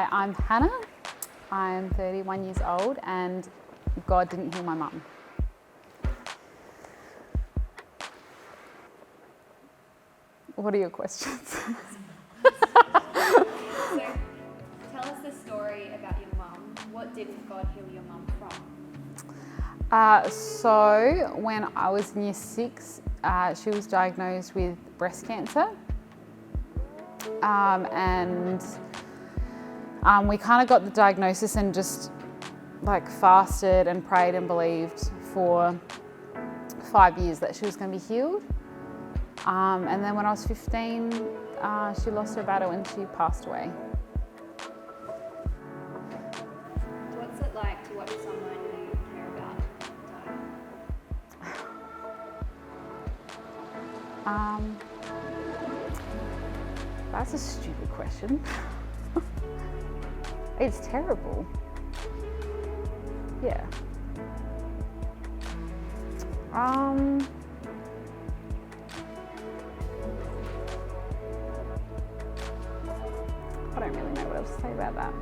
Hi, I'm Hannah. I'm 31 years old and God didn't heal my mum. What are your questions? So, tell us the story about your mum. What didn't God heal your mum from? So when I was in year 6, she was diagnosed with breast cancer. We kind of got the diagnosis and just like fasted and prayed and believed for 5 years that she was going to be healed. And then when I was 15, she lost her battle and she passed away. What's it like to watch someone you care about die? That's a stupid question. It's terrible. Yeah. I don't really know what else to say about that.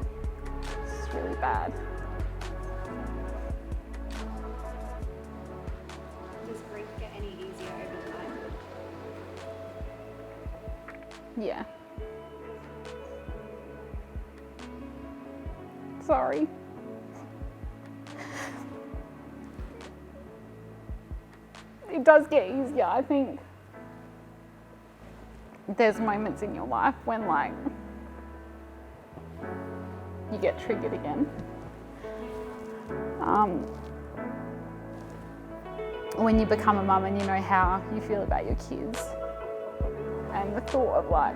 It's really bad. Does grief get any easier over time? Yeah. Sorry. It does get easier. I think there's moments in your life when like you get triggered again. When you become a mum and you know how you feel about your kids, and the thought of like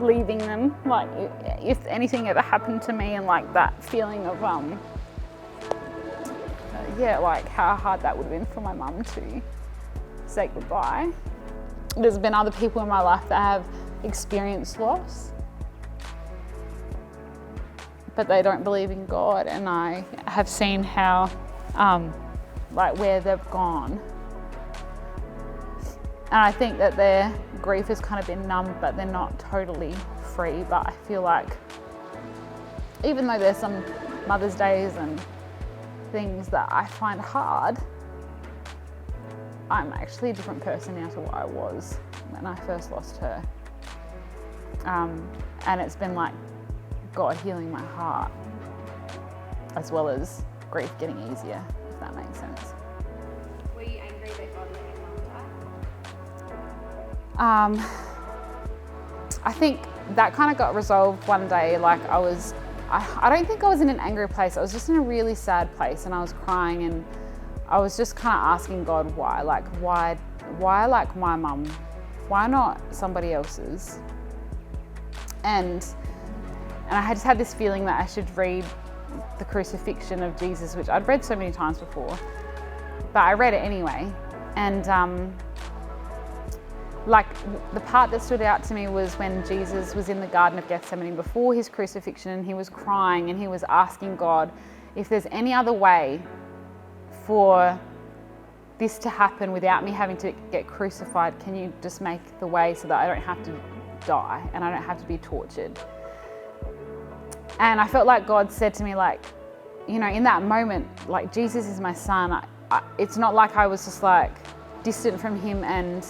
leaving them, like if anything ever happened to me, and like that feeling of like how hard that would have been for my mum to say goodbye. There's been other people in my life that have experienced loss, but they don't believe in God, and I have seen how like where they've gone. And I think that their grief has kind of been numbed, but they're not totally free. But I feel like even though there's some Mother's Days and things that I find hard, I'm actually a different person now to what I was when I first lost her. And it's been like God healing my heart, as well as grief getting easier, if that makes sense. Were you angry that God let your mum die? I think that kind of got resolved one day. Like I don't think I was in an angry place. I was just in a really sad place, and I was crying, and I was just kind of asking God why like my mum? Why not somebody else's? And I just had this feeling that I should read the crucifixion of Jesus, which I'd read so many times before, but I read it anyway. And like the part that stood out to me was when Jesus was in the Garden of Gethsemane before his crucifixion, and he was crying and he was asking God, if there's any other way for this to happen without me having to get crucified, can you just make the way so that I don't have to die and I don't have to be tortured? And I felt like God said to me, like, you know, in that moment, like, Jesus is my son. It's not like I was just like distant from him and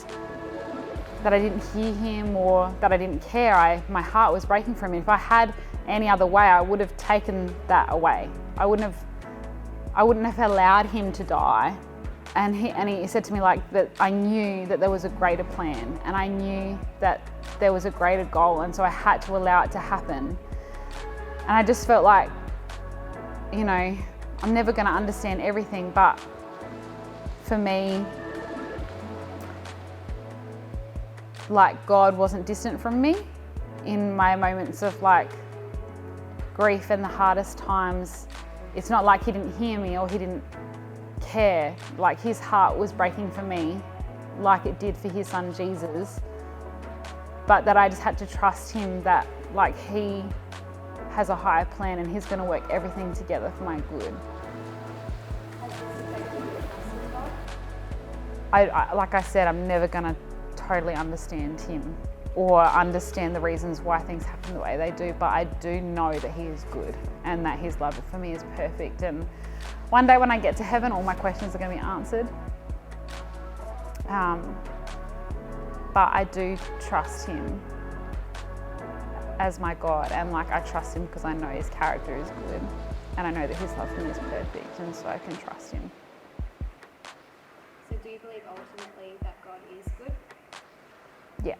that I didn't hear him or that I didn't care. My heart was breaking for him. If I had any other way, I would have taken that away. I wouldn't have allowed him to die. And he said to me like that I knew that there was a greater plan, and I knew that there was a greater goal, and so I had to allow it to happen. And I just felt like, you know, I'm never going to understand everything, but for me, like God wasn't distant from me in my moments of like grief and the hardest times. It's not like he didn't hear me or he didn't care. Like his heart was breaking for me like it did for his son Jesus, but that I just had to trust him that like he has a higher plan and he's going to work everything together for my good. Has this affected your trust in God? I like I said, I'm never going to totally understand him or understand the reasons why things happen the way they do, but I do know that he is good and that his love for me is perfect. And one day when I get to heaven, all my questions are going to be answered. But I do trust him as my God, and like I trust him because I know his character is good, and I know that his love for me is perfect, and so I can trust him. So do you believe ultimately that God is good? Yeah.